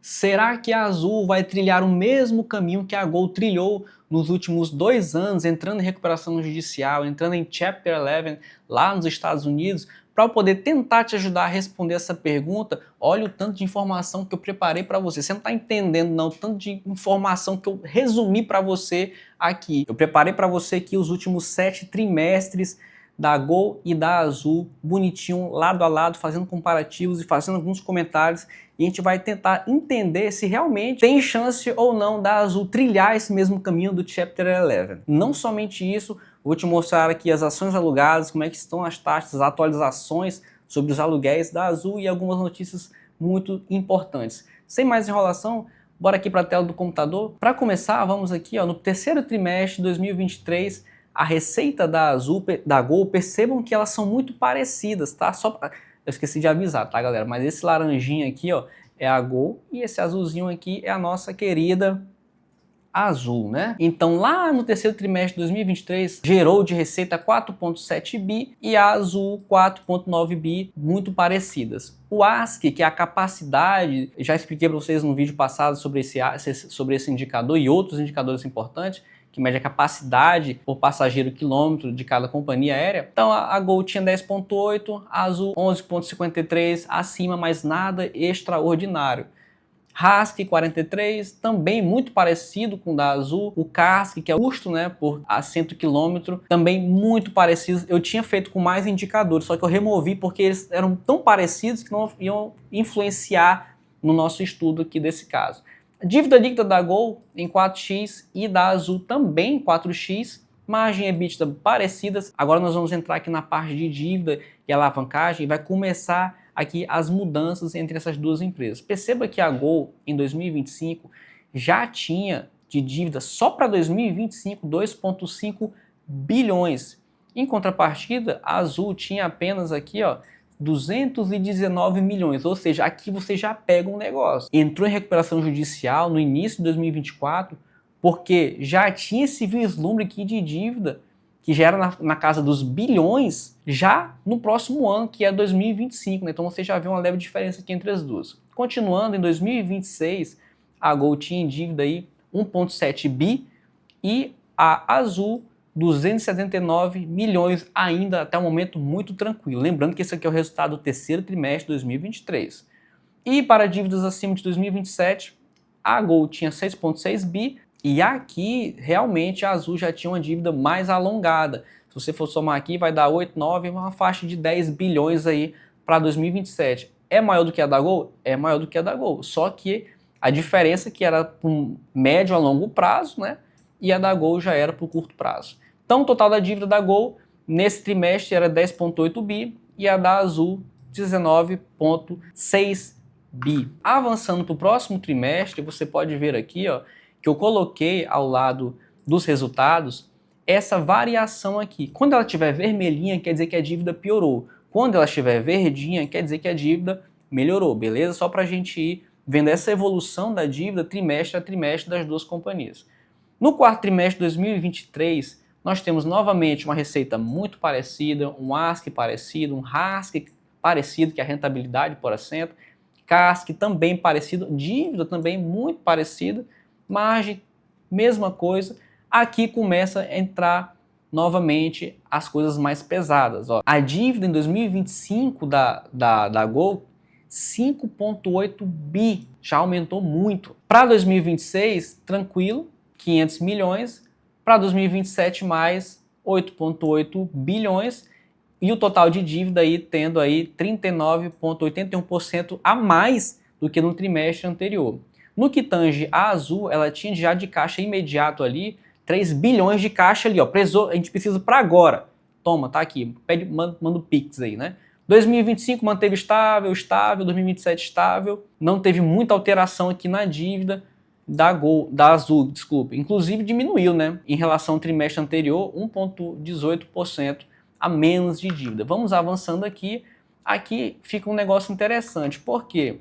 Será que a Azul vai trilhar o mesmo caminho que a Gol trilhou nos últimos 2 anos, entrando em recuperação judicial, entrando em Chapter 11 lá nos Estados Unidos? Para eu poder tentar te ajudar a responder essa pergunta, olha o tanto de informação que eu preparei para você. Você não está entendendo não, o tanto de informação que eu resumi para você aqui. Eu preparei para você aqui os últimos 7 trimestres da Gol e da Azul, bonitinho, lado a lado, fazendo comparativos e fazendo alguns comentários, e a gente vai tentar entender se realmente tem chance ou não da Azul trilhar esse mesmo caminho do Chapter 11. Não somente isso, vou te mostrar aqui as ações alugadas, como é que estão as taxas, as atualizações sobre os aluguéis da Azul e algumas notícias muito importantes. Sem mais enrolação, bora aqui para a tela do computador. Para começar, vamos aqui no terceiro trimestre de 2023, a receita da Azul, da Gol, percebam que elas são muito parecidas, tá? Eu esqueci de avisar, tá, galera? Mas esse laranjinha aqui, é a Gol e esse azulzinho aqui é a nossa querida Azul, né? Então, lá no terceiro trimestre de 2023, gerou de receita 4,7 bi e a Azul 4,9 bi, muito parecidas. O ASC, que é a capacidade, já expliquei para vocês no vídeo passado sobre esse indicador e outros indicadores importantes, que mede a capacidade por passageiro quilômetro de cada companhia aérea. Então a Gol tinha 10,8, a Azul 11,53, acima, mas nada extraordinário. RASC 43, também muito parecido com o da Azul. O CASC, que é o custo, né, por assento quilômetro, também muito parecido. Eu tinha feito com mais indicadores, só que eu removi porque eles eram tão parecidos que não iam influenciar no nosso estudo aqui desse caso. A dívida líquida da Gol em 4x e da Azul também em 4x, margem EBITDA parecidas. Agora nós vamos entrar aqui na parte de dívida e alavancagem e vai começar aqui as mudanças entre essas duas empresas. Perceba que a Gol em 2025 já tinha de dívida só para 2025 2,5 bilhões. Em contrapartida, a Azul tinha apenas aqui 219 milhões, ou seja, aqui você já pega um negócio. Entrou em recuperação judicial no início de 2024, porque já tinha esse vislumbre aqui de dívida, que já era na casa dos bilhões, já no próximo ano, que é 2025, né? Então você já vê uma leve diferença aqui entre as duas. Continuando, em 2026, a Gol tinha em dívida aí 1,7 bi e a Azul 279 milhões ainda até o momento muito tranquilo. Lembrando que esse aqui é o resultado do terceiro trimestre de 2023. E para dívidas acima de 2027, a Gol tinha 6,6 bi e aqui realmente a Azul já tinha uma dívida mais alongada. Se você for somar aqui vai dar 8, 9, uma faixa de 10 bilhões aí para 2027. É maior do que a da Gol? É maior do que a da Gol, só que a diferença é que era para um médio a longo prazo, né? E a da Gol já era para o curto prazo. Então o total da dívida da Gol nesse trimestre era 10,8 bi e a da Azul 19,6 bi. Avançando para o próximo trimestre, você pode ver aqui que eu coloquei ao lado dos resultados essa variação aqui. Quando ela estiver vermelhinha, quer dizer que a dívida piorou. Quando ela estiver verdinha, quer dizer que a dívida melhorou, beleza? Só para a gente ir vendo essa evolução da dívida trimestre a trimestre das duas companhias. No quarto trimestre de 2023, nós temos novamente uma receita muito parecida, um ASC parecido, um RASC parecido, que é a rentabilidade por assento, CASC também parecido, dívida também muito parecida, margem, mesma coisa. Aqui começa a entrar novamente as coisas mais pesadas. A dívida em 2025 da Gol, 5,8 bi, já aumentou muito. Para 2026, tranquilo, 500 milhões. Para 2027, mais 8,8 bilhões. E o total de dívida aí tendo aí 39,81% a mais do que no trimestre anterior. No que tange a Azul, ela tinha já de caixa imediato ali 3 bilhões de caixa ali, a gente precisa para agora. Toma, tá aqui, manda o Pix aí, né? 2025 manteve estável, 2027 estável, não teve muita alteração aqui na dívida da Azul, desculpa. Inclusive diminuiu, né? Em relação ao trimestre anterior, 1,18% a menos de dívida. Vamos avançando aqui. Aqui fica um negócio interessante, porque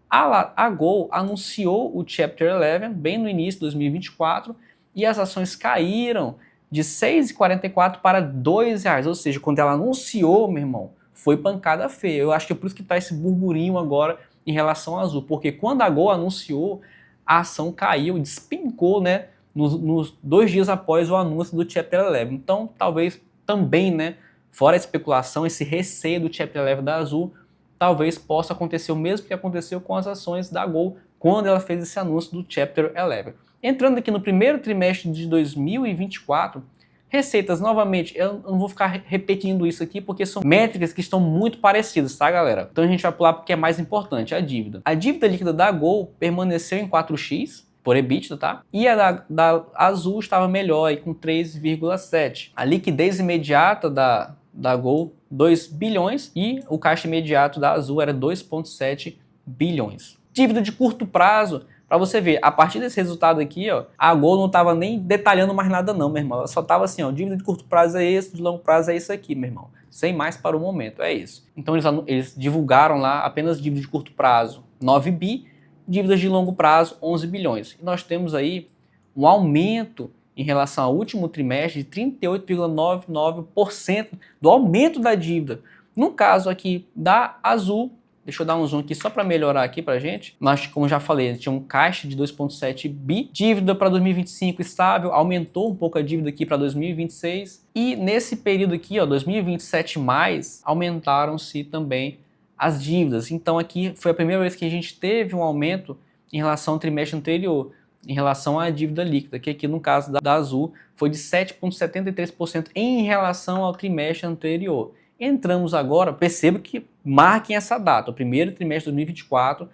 a Gol anunciou o Chapter 11 bem no início de 2024 e as ações caíram de R$ 6,44 para R$ 2,00, ou seja, quando ela anunciou, meu irmão, foi pancada feia. Eu acho que é por isso que está esse burburinho agora em relação à Azul, porque quando a Gol anunciou, a ação caiu, despencou, né, nos 2 dias após o anúncio do Chapter 11. Então, talvez também, né, fora a especulação, esse receio do Chapter 11 da Azul, talvez possa acontecer o mesmo que aconteceu com as ações da Gol quando ela fez esse anúncio do Chapter 11. Entrando aqui no primeiro trimestre de 2024, receitas, novamente, eu não vou ficar repetindo isso aqui porque são métricas que estão muito parecidas, tá, galera? Então a gente vai pular porque é mais importante, a dívida. A dívida líquida da Gol permaneceu em 4x por EBITDA, tá? E a da Azul estava melhor, aí, com 3,7. A liquidez imediata da Gol, 2 bilhões, e o caixa imediato da Azul era 2,7 bilhões. Dívida de curto prazo, para você ver, a partir desse resultado aqui, ó, a Gol não estava nem detalhando mais nada não, meu irmão. Ela só estava assim, ó, dívida de curto prazo é esse, de longo prazo é isso aqui, meu irmão. Sem mais para o momento, é isso. Então eles divulgaram lá apenas dívida de curto prazo, 9 bi, dívidas de longo prazo, 11 bilhões. E nós temos aí um aumento em relação ao último trimestre de 38,99% do aumento da dívida. No caso aqui da Azul, deixa eu dar um zoom aqui só para melhorar aqui para gente. Nós, como já falei, tinha um caixa de 2,7 bi, dívida para 2025 estável, aumentou um pouco a dívida aqui para 2026 e nesse período aqui, ó, 2027 mais, aumentaram-se também as dívidas. Então aqui foi a primeira vez que a gente teve um aumento em relação ao trimestre anterior, em relação à dívida líquida, que aqui no caso da Azul foi de 7,73% em relação ao trimestre anterior. Entramos agora, perceba que marquem essa data, o primeiro trimestre de 2024,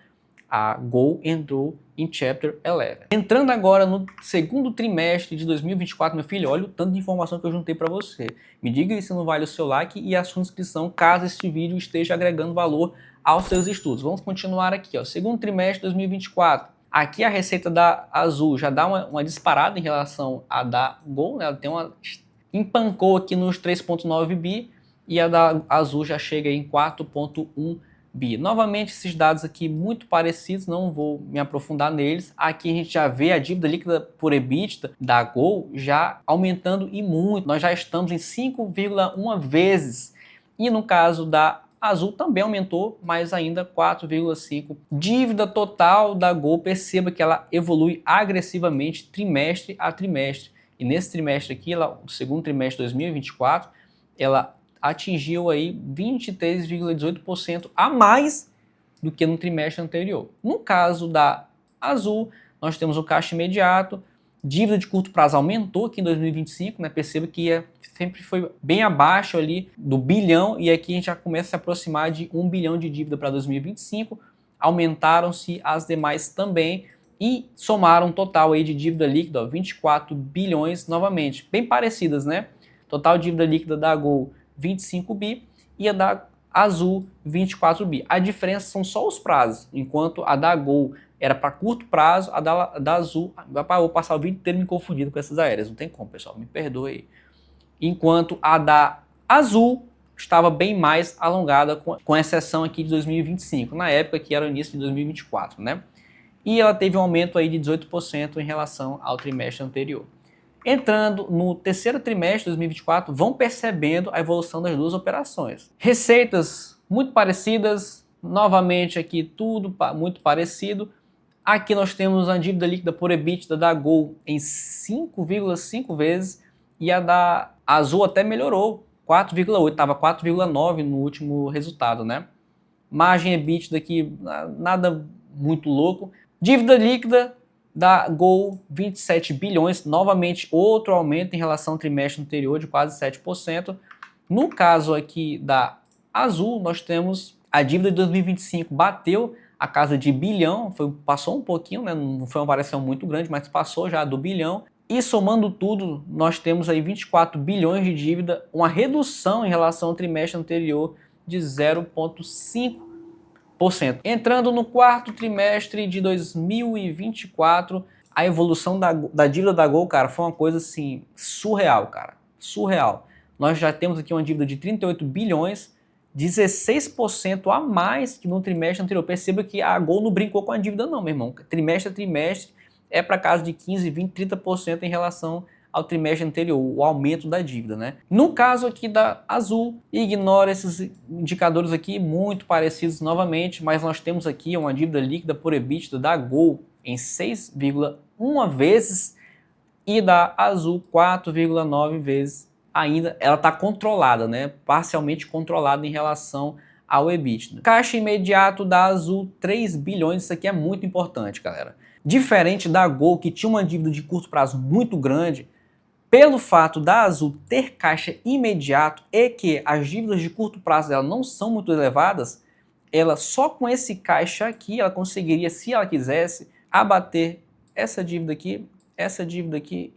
a Gol entrou em Chapter 11. Entrando agora no segundo trimestre de 2024, meu filho, olha o tanto de informação que eu juntei para você. Me diga se não vale o seu like e a sua inscrição, caso este vídeo esteja agregando valor aos seus estudos. Vamos continuar aqui, ó. Segundo trimestre de 2024. Aqui a receita da Azul já dá uma disparada em relação à da Gol, né? Ela tem empancou aqui nos 3,9 bi, e a da Azul já chega em 4,1 bi. Novamente, esses dados aqui muito parecidos, não vou me aprofundar neles. Aqui a gente já vê a dívida líquida por EBITDA da Gol já aumentando e muito. Nós já estamos em 5,1 vezes. E no caso da Azul também aumentou, mas ainda 4,5. Dívida total da Gol, perceba que ela evolui agressivamente trimestre a trimestre. E nesse trimestre aqui, o segundo trimestre de 2024, ela atingiu aí 23,18% a mais do que no trimestre anterior. No caso da Azul, nós temos o caixa imediato, dívida de curto prazo aumentou aqui em 2025, né? Perceba que sempre foi bem abaixo ali do bilhão e aqui a gente já começa a se aproximar de 1 bilhão de dívida para 2025, aumentaram-se as demais também e somaram um total aí de dívida líquida, ó, 24 bilhões novamente, bem parecidas, né? Total dívida líquida da Gol 25 bi e a da Azul 24 bi. A diferença são só os prazos, enquanto a da Gol era para curto prazo, a da Azul, vou passar o vídeo inteiro me confundindo com essas aéreas, não tem como, pessoal, me perdoe aí. Enquanto a da Azul estava bem mais alongada, com exceção aqui de 2025, na época que era o início de 2024, né? E ela teve um aumento aí de 18% em relação ao trimestre anterior. Entrando no terceiro trimestre de 2024, vão percebendo a evolução das duas operações. Receitas muito parecidas, novamente aqui tudo muito parecido. Aqui nós temos a dívida líquida por EBITDA da Gol em 5,5 vezes e a da Azul até melhorou, 4,8, estava 4,9 no último resultado, né? Margem EBITDA aqui, nada muito louco. Dívida líquida da Gol, 27 bilhões, novamente outro aumento em relação ao trimestre anterior de quase 7%. No caso aqui da Azul, nós temos a dívida de 2025 bateu a casa de bilhão, passou um pouquinho, né? Não foi uma variação muito grande, mas passou já do bilhão. E somando tudo, nós temos aí 24 bilhões de dívida, uma redução em relação ao trimestre anterior de 0,5%. Entrando no quarto trimestre de 2024, a evolução da dívida da Gol, cara, foi uma coisa assim, surreal, cara. Surreal. Nós já temos aqui uma dívida de 38 bilhões, 16% a mais que no trimestre anterior. Perceba que a Gol não brincou com a dívida não, meu irmão. Trimestre a trimestre é para casa de 15, 20, 30% em relação ao trimestre anterior, o aumento da dívida, né? No caso aqui da Azul, ignora esses indicadores aqui muito parecidos novamente, mas nós temos aqui uma dívida líquida por EBITDA da Gol em 6,1 vezes e da Azul 4,9 vezes. Ainda ela está controlada, né? Parcialmente controlada em relação ao EBITDA. Caixa imediato da Azul 3 bilhões, isso aqui é muito importante, galera. Diferente da Gol, que tinha uma dívida de curto prazo muito grande, pelo fato da Azul ter caixa imediato e que as dívidas de curto prazo dela não são muito elevadas, ela só com esse caixa aqui, ela conseguiria, se ela quisesse, abater essa dívida aqui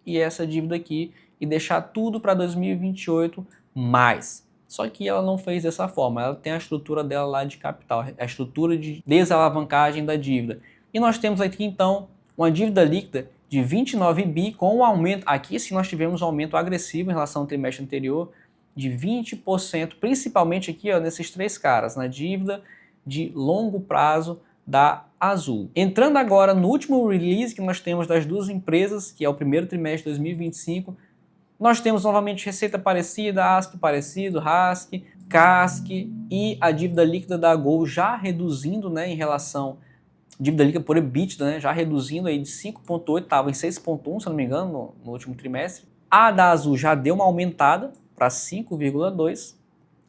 e essa dívida aqui e deixar tudo para 2028 mais. Só que ela não fez dessa forma, ela tem a estrutura dela lá de capital, a estrutura de desalavancagem da dívida. E nós temos aqui então uma dívida líquida de 29 bi com um aumento, aqui sim nós tivemos um aumento agressivo em relação ao trimestre anterior de 20%, principalmente aqui ó, nesses três caras, na dívida de longo prazo da Azul. Entrando agora no último release que nós temos das duas empresas, que é o primeiro trimestre de 2025, nós temos novamente receita parecida, ASC parecido, RASC, CASC e a dívida líquida da Gol já reduzindo, né, em relação dívida líquida por EBITDA, né, já reduzindo aí de 5,8, estava em 6,1, se não me engano, no último trimestre. A da Azul já deu uma aumentada para 5,2,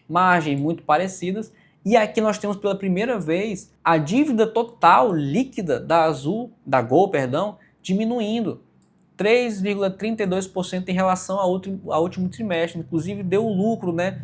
margem muito parecidas. E aqui nós temos pela primeira vez a dívida total líquida da Azul, da Gol, perdão, diminuindo 3,32% em relação ao último trimestre. Inclusive deu lucro, né?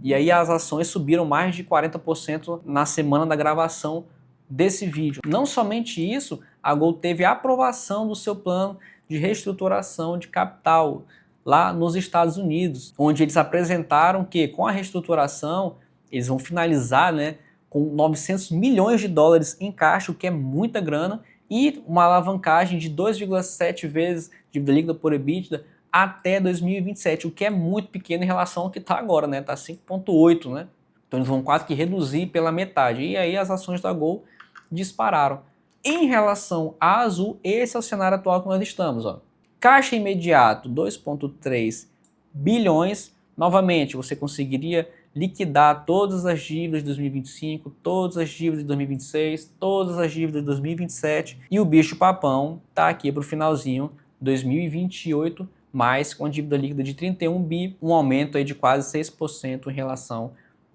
E aí as ações subiram mais de 40% na semana da gravação desse vídeo. Não somente isso, a Gol teve a aprovação do seu plano de reestruturação de capital lá nos Estados Unidos, onde eles apresentaram que com a reestruturação eles vão finalizar, né, com 900 milhões de dólares em caixa, o que é muita grana, e uma alavancagem de 2,7 vezes dívida líquida por EBITDA até 2027, o que é muito pequeno em relação ao que está agora, né? Está 5,8, né? Então eles vão quase que reduzir pela metade. E aí as ações da Gol dispararam. Em relação à Azul, esse é o cenário atual que nós estamos, ó. Caixa imediato, 2,3 bilhões. Novamente, você conseguiria liquidar todas as dívidas de 2025, todas as dívidas de 2026, todas as dívidas de 2027 e o bicho papão tá aqui para o finalzinho 2028, mais com a dívida líquida de 31 bi, um aumento aí de quase 6% em relação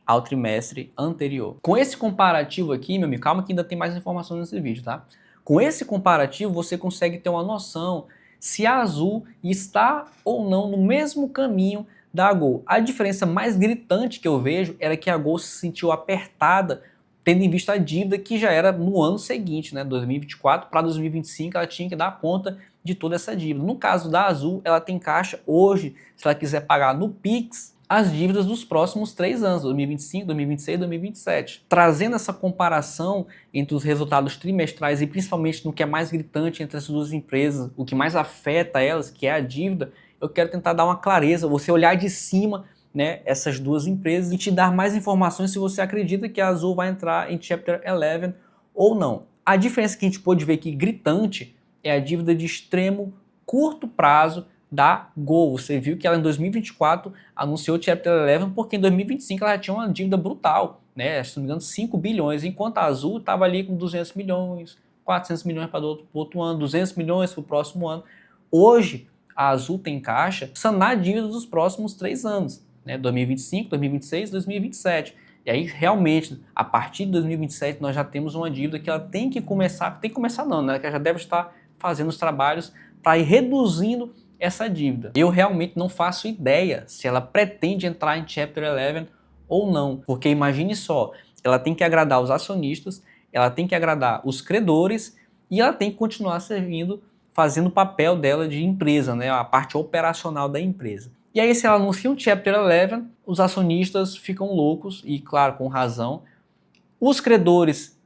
ao trimestre anterior. Com esse comparativo aqui, meu amigo, calma que ainda tem mais informações nesse vídeo, tá? Com esse comparativo você consegue ter uma noção se a Azul está ou não no mesmo caminho da Gol. A diferença mais gritante que eu vejo era que a Gol se sentiu apertada, tendo em vista a dívida que já era no ano seguinte, né, 2024 para 2025, ela tinha que dar conta de toda essa dívida. No caso da Azul, ela tem caixa hoje, se ela quiser pagar no Pix, as dívidas dos próximos 3 anos, 2025, 2026, 2027. Trazendo essa comparação entre os resultados trimestrais e principalmente no que é mais gritante entre as duas empresas, o que mais afeta elas, que é a dívida, eu quero tentar dar uma clareza, você olhar de cima, né, essas duas empresas e te dar mais informações se você acredita que a Azul vai entrar em Chapter 11 ou não. A diferença que a gente pode ver aqui gritante é a dívida de extremo curto prazo da Gol. Você viu que ela em 2024 anunciou Chapter 11 porque em 2025 ela já tinha uma dívida brutal, né, se não me engano 5 bilhões, enquanto a Azul estava ali com 200 milhões, 400 milhões para o outro ano, 200 milhões para o próximo ano. Hoje, a Azul tem caixa sanar a dívida dos próximos 3 anos, né? 2025, 2026, 2027. E aí, realmente, a partir de 2027, nós já temos uma dívida que ela tem que começar não, né? Que ela já deve estar fazendo os trabalhos para ir reduzindo essa dívida. Eu realmente não faço ideia se ela pretende entrar em Chapter 11 ou não, porque imagine só, ela tem que agradar os acionistas, ela tem que agradar os credores e ela tem que continuar servindo, fazendo o papel dela de empresa, né, a parte operacional da empresa. E aí se ela anuncia um Chapter 11, os acionistas ficam loucos, e claro, com razão. Os credores,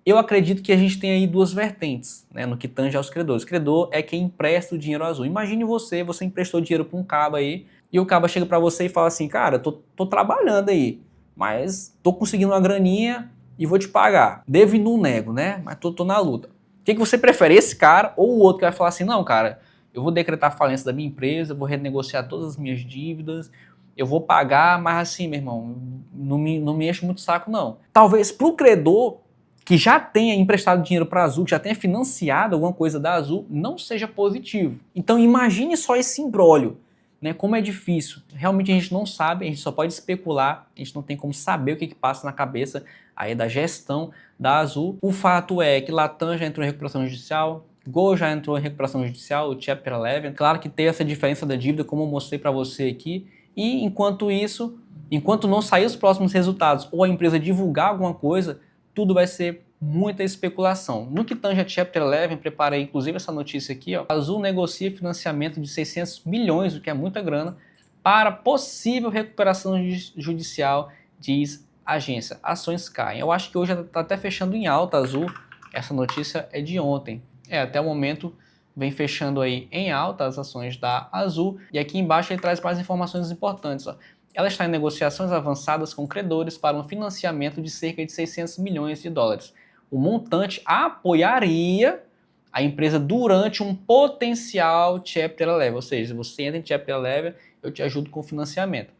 eu acredito que a gente tem aí duas vertentes, né, no que tange aos credores. O credor é quem empresta o dinheiro à Azul. Imagine você emprestou dinheiro para um cabo aí, e o cabo chega para você e fala assim, cara, tô trabalhando aí, mas tô conseguindo uma graninha e vou te pagar. Devo e não nego, né, mas tô na luta. O que você prefere, esse cara ou o outro que vai falar assim, não, cara, eu vou decretar a falência da minha empresa, eu vou renegociar todas as minhas dívidas, eu vou pagar, mas assim, meu irmão, não me enche muito o saco, não. Talvez para o credor que já tenha emprestado dinheiro para a Azul, que já tenha financiado alguma coisa da Azul, não seja positivo. Então imagine só esse imbróglio, né? Como é difícil. Realmente a gente não sabe, a gente só pode especular, a gente não tem como saber o que passa na cabeça aí da gestão da Azul. O fato é que Latam já entrou em recuperação judicial, Gol já entrou em recuperação judicial, o Chapter 11. Claro que tem essa diferença da dívida, como eu mostrei para você aqui. E enquanto isso, enquanto não sair os próximos resultados ou a empresa divulgar alguma coisa, tudo vai ser muita especulação. No que tange a Chapter 11, preparei inclusive essa notícia aqui, ó. A Azul negocia financiamento de 600 milhões, o que é muita grana, para possível recuperação judicial, diz a agência. Ações caem. Eu acho que hoje está até fechando em alta a Azul. Essa notícia é de ontem. Até o momento vem fechando aí em alta as ações da Azul. E aqui embaixo ele traz mais informações importantes, ó. Ela está em negociações avançadas com credores para um financiamento de cerca de 600 milhões de dólares. O montante apoiaria a empresa durante um potencial Chapter 11, ou seja, se você entra em Chapter 11, eu te ajudo com o financiamento,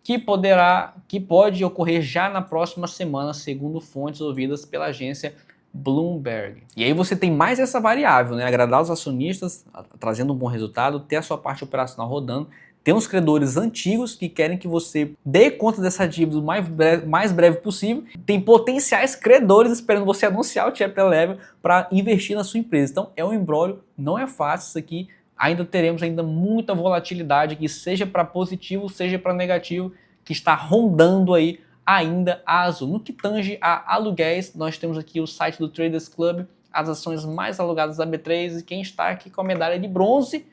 que pode ocorrer já na próxima semana, segundo fontes ouvidas pela agência Bloomberg. E aí você tem mais essa variável, né? Agradar os acionistas, trazendo um bom resultado, ter a sua parte operacional rodando. Tem uns credores antigos que querem que você dê conta dessa dívida o mais breve possível. Tem potenciais credores esperando você anunciar o Chapter 11 para investir na sua empresa. Então é um imbróglio, não é fácil isso aqui. Ainda teremos muita volatilidade aqui, seja para positivo, seja para negativo, que está rondando aí ainda a Azul. No que tange a aluguéis, nós temos aqui o site do Traders Club, as ações mais alugadas da B3 e quem está aqui com a medalha de bronze,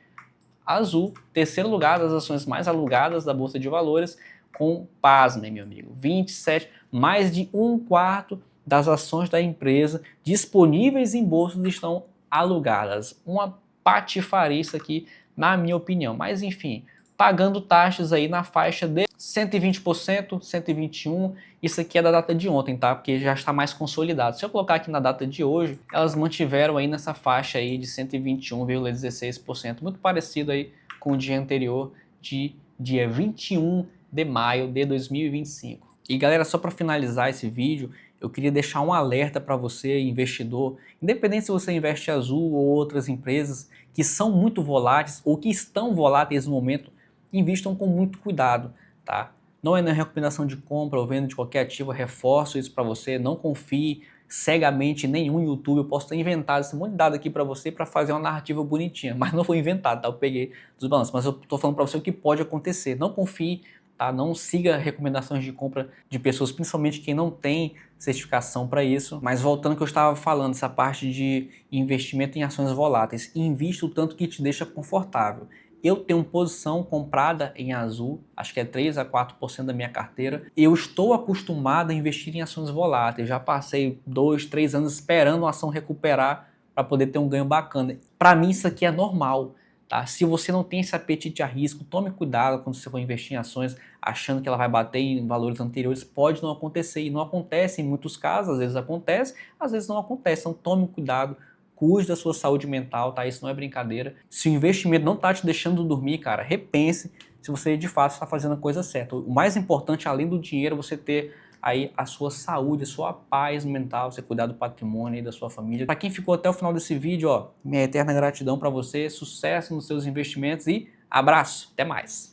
Azul, terceiro lugar das ações mais alugadas da Bolsa de Valores, com, pasmem, meu amigo, 27, mais de 1/4 das ações da empresa disponíveis em bolsas estão alugadas. Uma patifaria isso aqui, na minha opinião. Mas enfim, pagando taxas aí na faixa de 120%, 121%. Isso aqui é da data de ontem, tá? Porque já está mais consolidado. Se eu colocar aqui na data de hoje, elas mantiveram aí nessa faixa aí de 121,16%, muito parecido aí com o dia anterior, de dia 21 de maio de 2025. E galera, só para finalizar esse vídeo, eu queria deixar um alerta para você, investidor, independente se você investe em Azul ou outras empresas que são muito voláteis ou que estão voláteis no momento, invistam com muito cuidado, tá? Não é na recomendação de compra ou venda de qualquer ativo, eu reforço isso para você, não confie cegamente em nenhum YouTube. Eu posso ter inventado esse monte de dado aqui para você para fazer uma narrativa bonitinha, mas não foi inventado, tá? Eu peguei dos balanços, mas eu tô falando para você o que pode acontecer. Não confie, tá? Não siga recomendações de compra de pessoas, principalmente quem não tem certificação para isso. Mas voltando ao que eu estava falando, essa parte de investimento em ações voláteis, invista o tanto que te deixa confortável. Eu tenho posição comprada em Azul, acho que é 3 a 4% da minha carteira. Eu estou acostumado a investir em ações voláteis. Já passei 2, 3 anos esperando a ação recuperar para poder ter um ganho bacana. Para mim isso aqui é normal, tá? Se você não tem esse apetite a risco, tome cuidado quando você for investir em ações achando que ela vai bater em valores anteriores. Pode não acontecer e não acontece em muitos casos, às vezes acontece, às vezes não acontece. Então tome cuidado. Cuide da sua saúde mental, tá? Isso não é brincadeira. Se o investimento não tá te deixando dormir, cara, repense se você de fato está fazendo a coisa certa. O mais importante, além do dinheiro, é você ter aí a sua saúde, a sua paz mental, você cuidar do patrimônio e da sua família. Para quem ficou até o final desse vídeo, ó, minha eterna gratidão para você, sucesso nos seus investimentos e abraço, até mais.